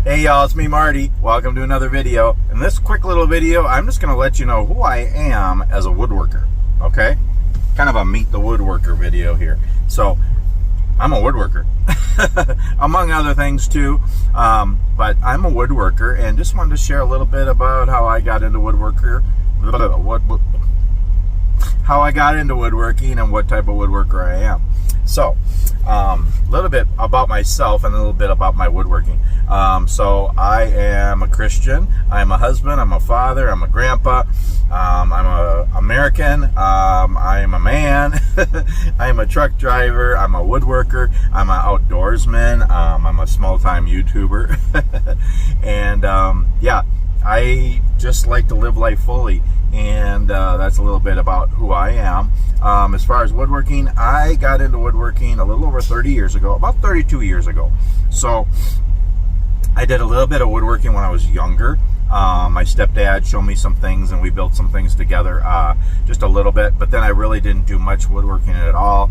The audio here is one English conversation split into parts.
Hey y'all, it's me Marty. Welcome to another video. In this quick little video, I'm just going to let you know who I am as a woodworker, okay? Kind of a meet the woodworker video here. So, I'm a woodworker, among other things too, but I'm a woodworker and just wanted to share a little bit about how I got into woodworking and what type of woodworker I am. So, a little bit about myself and a little bit about my woodworking. So I am a Christian, I'm a husband, I'm a father, I'm a grandpa, I'm an American, I am a man, I am a truck driver, I'm a woodworker, I'm an outdoorsman, I'm a small-time YouTuber, and yeah, I just like to live life fully, and that's a little bit about who I am. As far as woodworking, I got into woodworking a little over 30 years ago, about 32 years ago. So I did a little bit of woodworking when I was younger. My stepdad showed me some things and we built some things together, just a little bit, but then I really didn't do much woodworking at all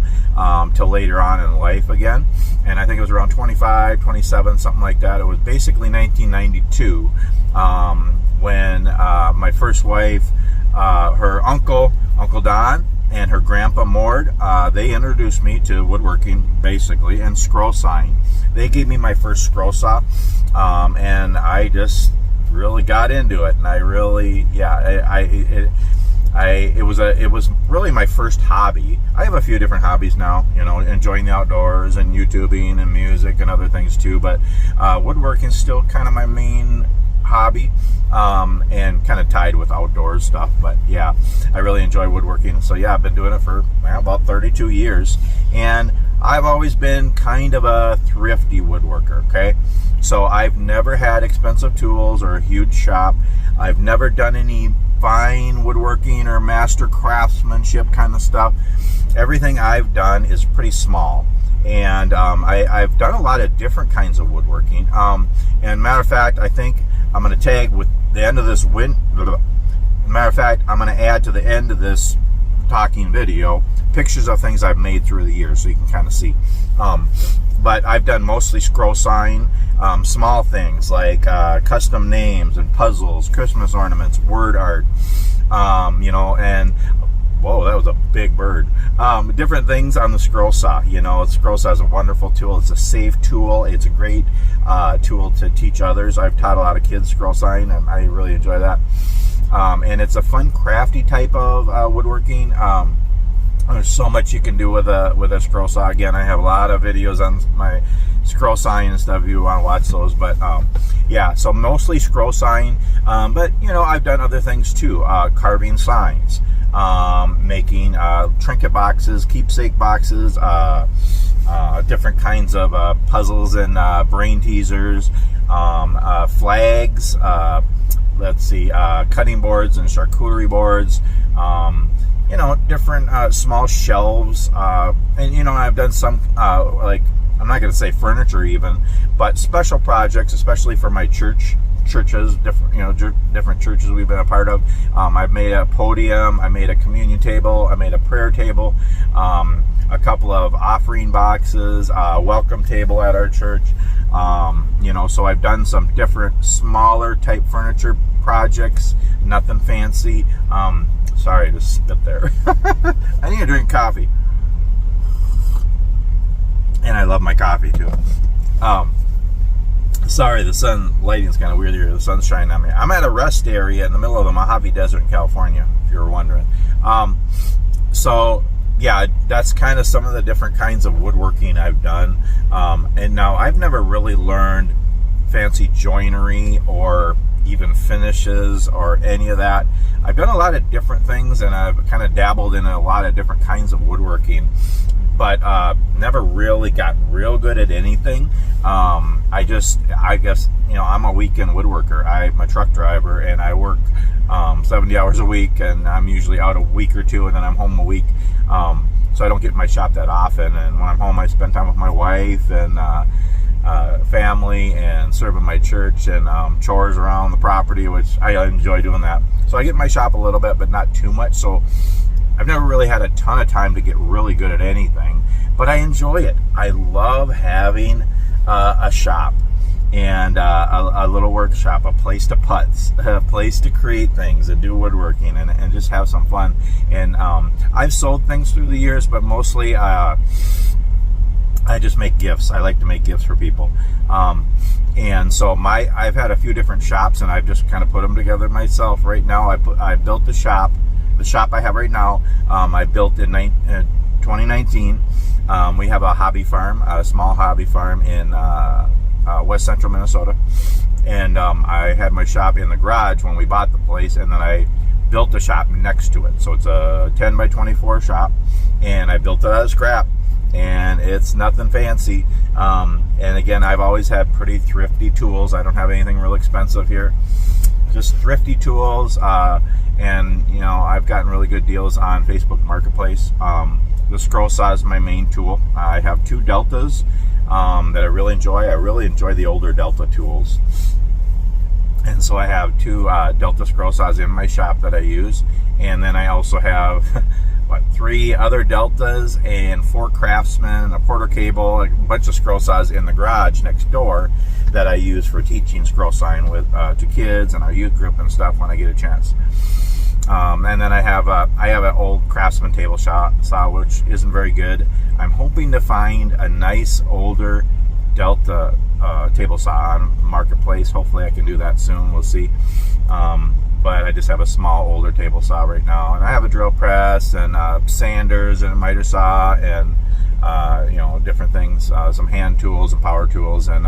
till later on in life again. And I think it was around 25, 27, something like that. It was basically 1992 when my first wife, her Uncle Don, and her grandpa Mord, they introduced me to woodworking basically and scroll sawing. They gave me my first scroll saw, and I just really got into it, and I really, yeah, it was really my first hobby. I have a few different hobbies now, you know, enjoying the outdoors and YouTubing and music and other things too, but woodworking is still kind of my main hobby, and kind of tied with outdoor stuff. But yeah, I really enjoy woodworking. So yeah, I've been doing it for about 32 years, and I've always been kind of a thrifty woodworker, okay? So I've never had expensive tools or a huge shop. I've never done any fine woodworking or master craftsmanship kind of stuff. Everything I've done is pretty small. And I've done a lot of different kinds of woodworking. And matter of fact, I think I'm going to tag with the end of this matter of fact, I'm going to add to the end of this talking video pictures of things I've made through the years so you can kind of see. But I've done mostly scroll sawing, small things like custom names and puzzles, Christmas ornaments, word art, you know, and whoa, that was a big bird. Different things on the scroll saw. You know, scroll saw is a wonderful tool. It's a safe tool. It's a great tool to teach others. I've taught a lot of kids scroll sawing, and I really enjoy that. And it's a fun, crafty type of woodworking. There's so much you can do with a scroll saw. Again, I have a lot of videos on my scroll sawing and stuff if you want to watch those. But yeah, so mostly scroll sawing. But you know, I've done other things too. Carving signs. Making trinket boxes, keepsake boxes, different kinds of puzzles and brain teasers, flags, let's see, cutting boards and charcuterie boards, you know, different small shelves, and you know, I've done some like, I'm not going to say furniture even, but special projects, especially for my churches, different, you know, different churches we've been a part of. I've made a podium, I made a communion table, I made a prayer table, a couple of offering boxes, a welcome table at our church. You know, so I've done some different smaller type furniture projects, nothing fancy. Sorry to spit there. I need to drink coffee, and I love my coffee too. Sorry, the sun lighting's kind of weird here. The sun's shining on me. I'm at a rest area in the middle of the Mojave Desert in California, if you were wondering. So, yeah, that's kind of some of the different kinds of woodworking I've done. And now, I've never really learned fancy joinery or even finishes or any of that. I've done a lot of different things, and I've kind of dabbled in a lot of different kinds of woodworking, but never really got real good at anything. I guess, you know, I'm a weekend woodworker. I'm a truck driver, and I work 70 hours a week, and I'm usually out a week or two, and then I'm home a week. So I don't get in my shop that often, and when I'm home, I spend time with my wife and family and serving my church and chores around the property, which I enjoy doing that. So I get in my shop a little bit, but not too much. So I've never really had a ton of time to get really good at anything, but I enjoy it. I love having a shop. and a little workshop, a place to putz, a place to create things and do woodworking and just have some fun. And I've sold things through the years, but mostly I just make gifts. I like to make gifts for people. And so I've had a few different shops, and I've just kind of put them together myself. Right now, I built the shop. The shop I have right now, I built in 2019. We have a hobby farm, a small hobby farm in West Central Minnesota. And I had my shop in the garage when we bought the place, and then I built the shop next to it. So it's a 10 by 24 shop, and I built it out of scrap. And it's nothing fancy. And again, I've always had pretty thrifty tools. I don't have anything real expensive here. Just thrifty tools. And, you know, I've gotten really good deals on Facebook Marketplace. The scroll saw is my main tool. I have 2 Deltas that I really enjoy. I really enjoy the older Delta tools. And so I have 2 Delta scroll saws in my shop that I use. And then I also have... 3 other Deltas and 4 Craftsman and a Porter cable, a bunch of scroll saws in the garage next door that I use for teaching scroll sawing with to kids and our youth group and stuff when I get a chance. And then I have an old Craftsman table saw which isn't very good. I'm hoping to find a nice older Delta table saw on Marketplace. Hopefully I can do that soon. We'll see. But I just have a small older table saw right now, and I have a drill press and sanders and a miter saw and you know, different things, some hand tools and power tools, and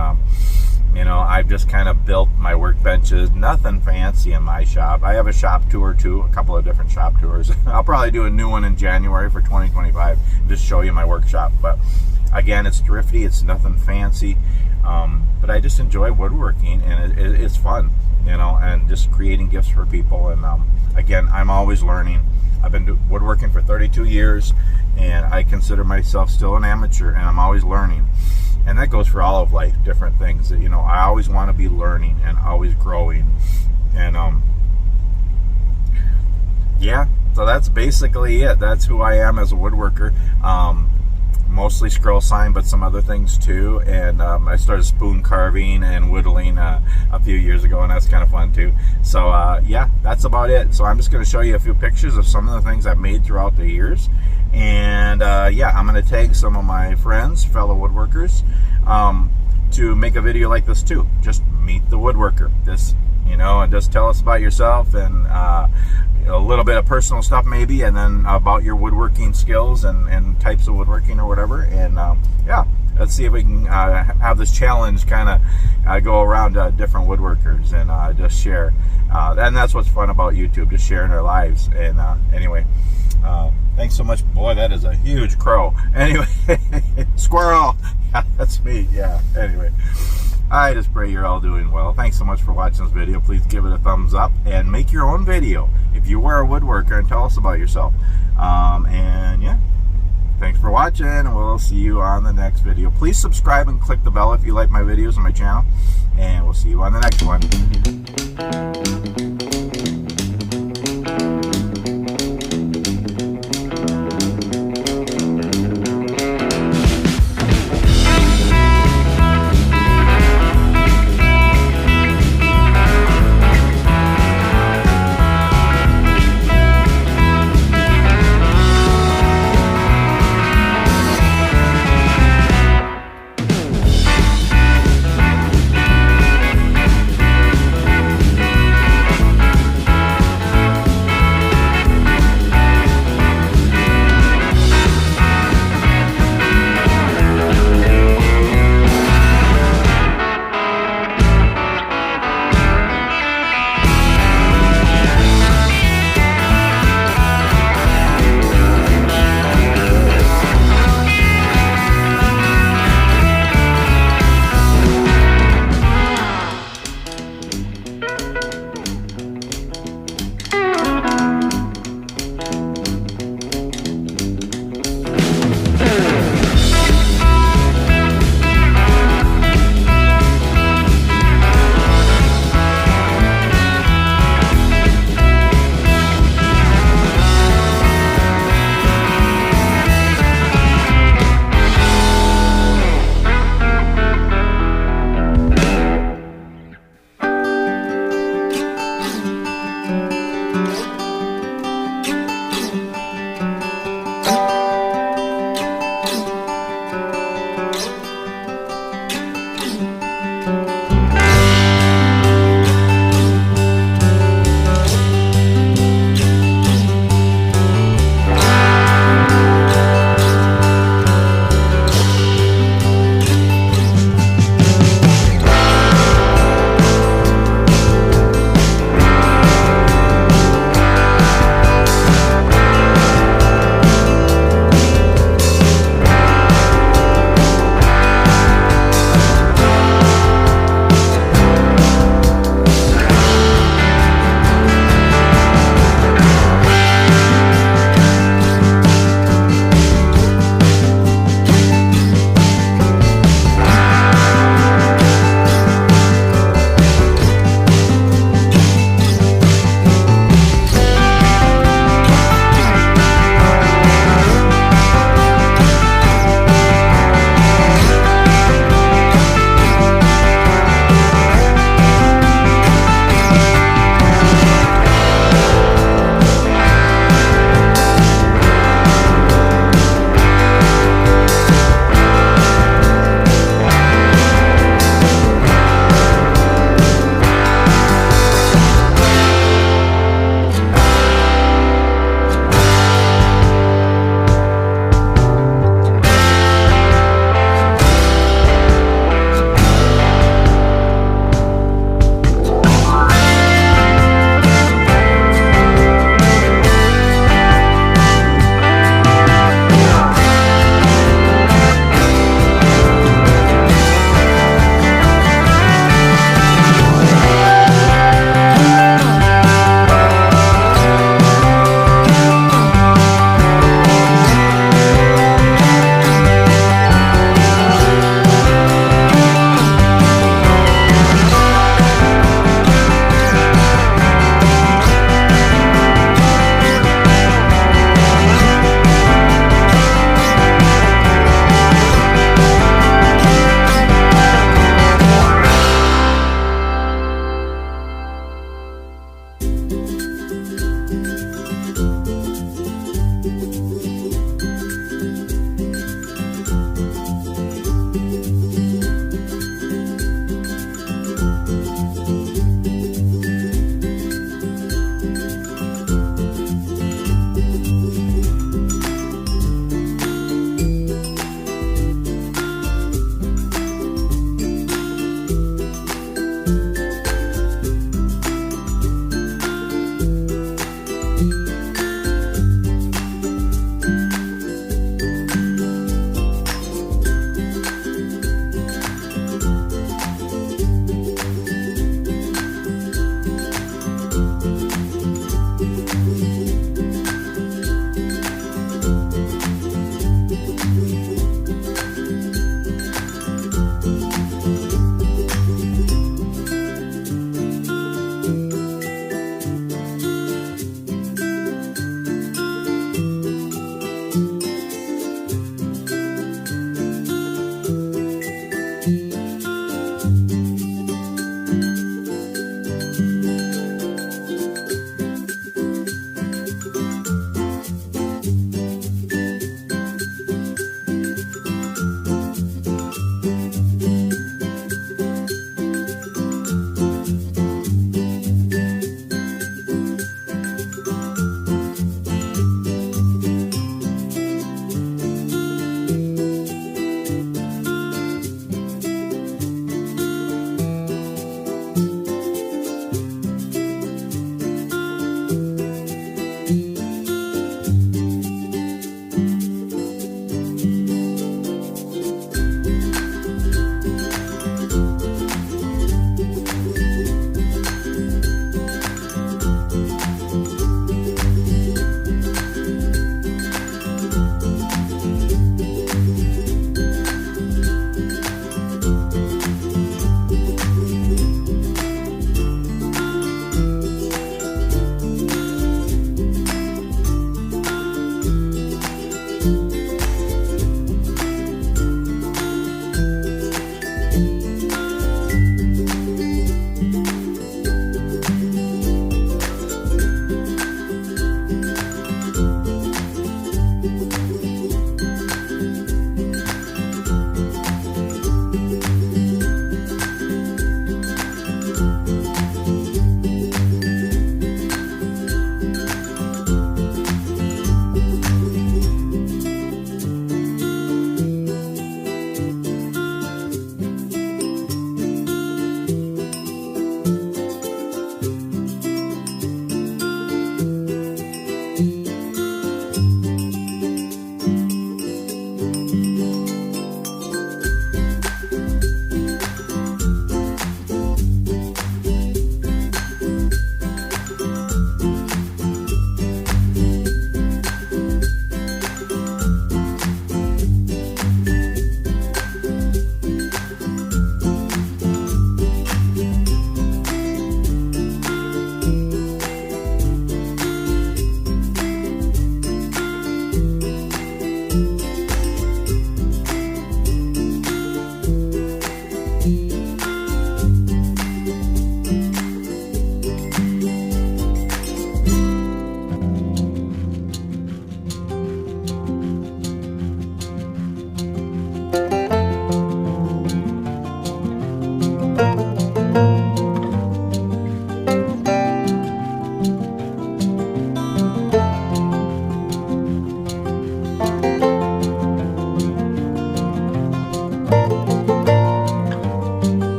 you know, I've just kind of built my workbenches. Nothing fancy in my shop. I have a shop tour too, a couple of different shop tours. I'll probably do a new one in January for 2025, just show you my workshop. But again, it's thrifty. It's nothing fancy, but I just enjoy woodworking, and it's fun. You know, and just creating gifts for people. And again, I'm always learning. I've been woodworking for 32 years, and I consider myself still an amateur, and I'm always learning. And that goes for all of life, different things. That, you know, I always want to be learning and always growing. And yeah, so that's basically it. That's who I am as a woodworker. Mostly scroll sign, but some other things too. And I started spoon carving and whittling a few years ago, and that's kind of fun too. So yeah, that's about it. So I'm just going to show you a few pictures of some of the things I've made throughout the years. And yeah, I'm going to tag some of my friends, fellow woodworkers, to make a video like this too. Just meet the woodworker. This, you know, and just tell us about yourself and a little bit of personal stuff maybe, and then about your woodworking skills and types of woodworking or whatever. And yeah, let's see if we can have this challenge kind of go around different woodworkers and just share. And that's what's fun about YouTube, just sharing our lives. And anyway, thanks so much. Boy, that is a huge crow. Anyway, squirrel. Yeah, that's me. Yeah, anyway. I just pray you're all doing well. Thanks so much for watching this video. Please give it a thumbs up and make your own video if you were a woodworker, and tell us about yourself. And yeah, thanks for watching, and we'll see you on the next video. Please subscribe and click the bell if you like my videos on my channel, and we'll see you on the next one.